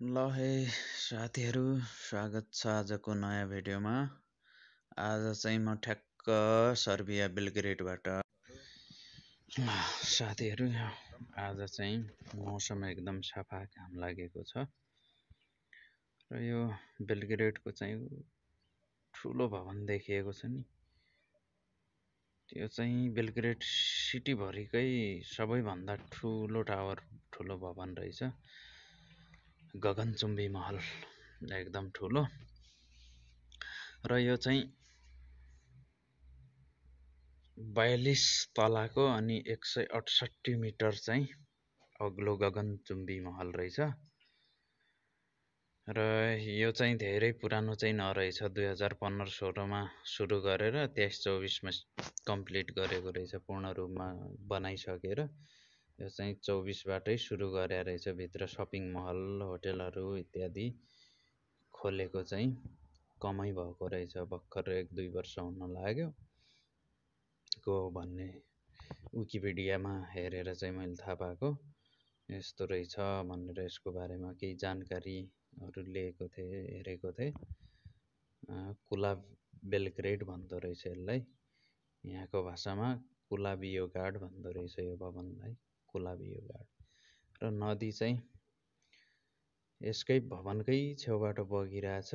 ल है साथीहरू, स्वागत छ आजको नयाँ भिडियोमा। आज चाहिँ म ठ्याक्क सर्बिया बेलग्रेडबाट साथीहरू, आज चाहिँ मौसम एकदम सफा, घाम लागेको छ र यो बेलग्रेडको चाहिँ ठुलो भवन देखिएको छ नि, त्यो चाहिँ बेलग्रेड सिटीभरिकै सबैभन्दा ठुलो टावर, ठुलो भवन रहेछ। गगनचुम्बी महल एकदम ठुलो र यो चाहिँ 42 तलाको अनि 168 मिटर चाहिँ अग्लो गगनचुम्बी महल रहेछ र यो चाहिँ धेरै पुरानो चाहिँ नरहेछ। 2015-16 मा सुरु गरेर 23-24 मा कम्प्लिट गरेको रहेछ, पूर्ण रूपमा बनाइसकेर। यो चाहिँ 24 बाटै सुरु गरे रहेछ। भित्र सपिङ महल, होटेलहरू इत्यादि खोलेको चाहिँ कमै भएको रहेछ। भर्खर 1-2 वर्ष हुन लाग्यो को भन्ने विकिपिडियामा हेरेर चाहिँ मैले थाहा पाएको। यस्तो रहेछ भनेर यसको बारेमा केही जानकारीहरू लिएको थिएँ, हेरेको थिएँ। कुला बेलग्रेड भन्दो रहेछ यसलाई, यहाँको भाषामा कुलाबियोगाड भन्दो रहेछ यो भवनलाई, कुलाबियोगाड। र नदी चाहिँ यसकै भवनकै छेउबाट बगिरहेछ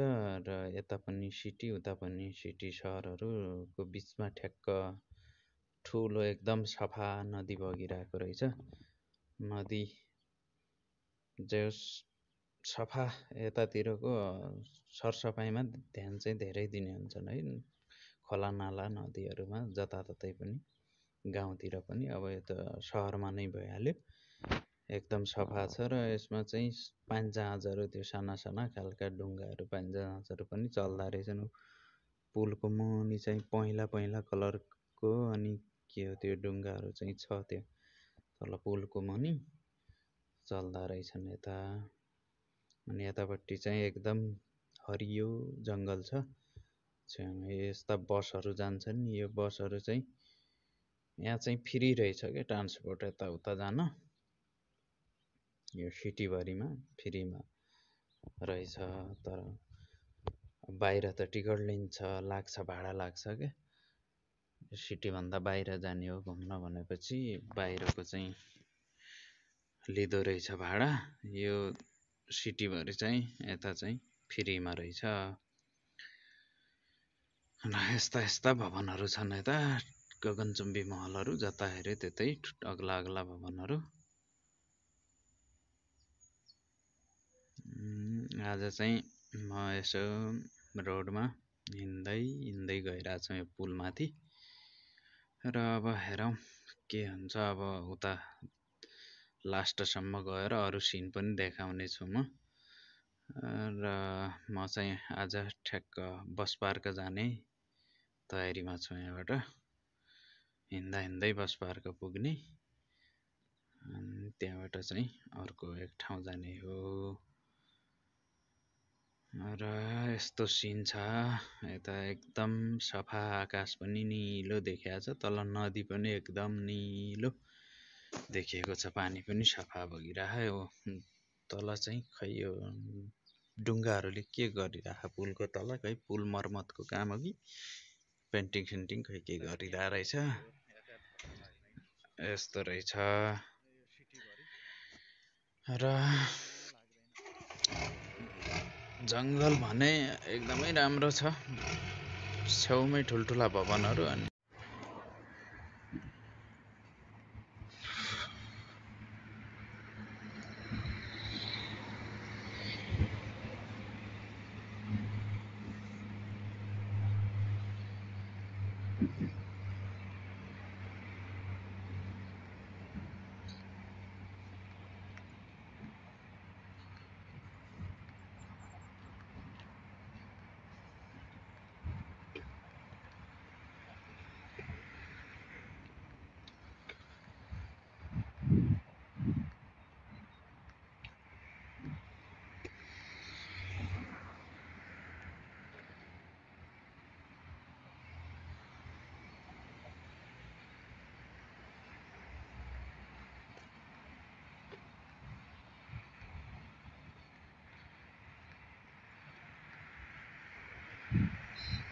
र यता पनि सिटी, उता पनि सिटी, सहरहरूको बिचमा ठ्याक्क ठुलो एकदम सफा नदी बगिरहेको रहेछ। नदी जो सफा, यतातिरको सरसफाइमा ध्यान चाहिँ धेरै दिने हुन्छन् है, खोला नाला नदीहरूमा जताततै पनि, गाउँतिर पनि। अब यो त सहरमा नै भइहाल्यो, एकदम सफा छ। र यसमा चाहिँ पानीजहाजहरू, त्यो साना साना खालका डुङ्गाहरू, पानीजहाजहरू पनि चल्दा रहेछन्। पुलको मुनि चाहिँ पहेँला पहेँला कलरको अनि के हो त्यो डुङ्गाहरू चाहिँ छ, त्यो तल पुलको मुनि चल्दा रहेछन् यता। अनि यतापट्टि चाहिँ एकदम हरियो जङ्गल छ छेउमा। यस्ता बसहरू जान्छन्, यो बसहरू चाहिँ यहाँ चाहिँ फ्री रहेछ क्या, ट्रान्सपोर्ट यताउता जान। यो सिटीभरिमा फ्रीमा रहेछ, तर बाहिर त टिकट लिन्छ, लाग्छ, भाडा लाग्छ क्या। सिटीभन्दा बाहिर जाने हो घुम्न भनेपछि बाहिरको चाहिँ लिँदो रहेछ भाडा। यो सिटीभरि चाहिँ यता चाहिँ फ्रीमा रहेछ। र यस्ता यस्ता भवनहरू छन् यता, गगनचुम्बी महलहरू, जता हेऱ्यो त्यतै अग्ला अग्ला भवनहरू। आज चाहिँ म यसो रोडमा हिँड्दै गइरहेको छु यो पुलमाथि, र अब हेरौँ के हुन्छ। अब उता लास्टसम्म गएर अरू सिन पनि देखाउने छु म। र म चाहिँ आज ठ्याक्क बस पार्क जाने तयारीमा छु। यहाँबाट हिँड्दा हिँड्दै बस पार्क पुग्ने, अनि त्यहाँबाट चाहिँ अर्को एक ठाउँ जाने हो। र यस्तो सिन छ यता, एकदम सफा, आकाश पनि निलो देखिएको छ, तल नदी पनि एकदम निलो देखिएको छ, पानी पनि सफा बगिरहेको हो। तल चाहिँ खै यो डुङ्गाहरूले के गरिरहेको पुलको तल, खै पुल मर्मतको काम हो कि पेन्टिङ सेन्टिङ खै के गरिरहेको रहेछ। यस्तो रहेछ। र जङ्गल भने एकदमै राम्रो छ, छेउमै ठुल्ठुला भवनहरू। अनि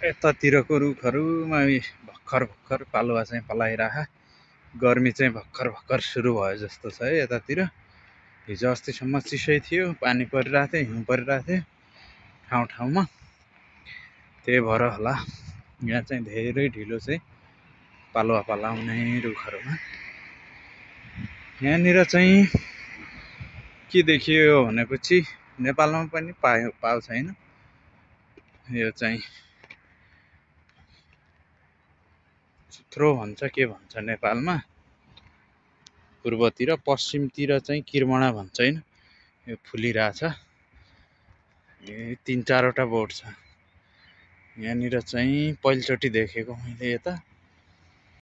यतातिरको रुखहरूमा भर्खर भर्खर पालुवा चाहिँ पलाइराख। गर्मी चाहिँ भर्खर भर्खर सुरु भयो जस्तो छ है यतातिर। हिजो अस्तिसम्म चिसै थियो, पानी परिरहेको थियो, हिउँ परिरहेको थियो ठाउँ ठाउँमा। त्यही भएर होला यहाँ चाहिँ धेरै ढिलो चाहिँ पालुवा पलाउने रुखहरूमा। यहाँनिर चाहिँ के देखियो भनेपछि नेपालमा पनि पाउँछ हैन। यो चाहिँ चित्रो भन्छ के भन्छ नेपालमा। पूर्वतिर, पश्चिमतिर चाहिँ किर्मणा भन्छ हैन। यो फुलिरहेछ। यो 3-4 वटा बोट छ। यहाँनिर चाहिँ पहिलोचोटि देखेको मैले यता।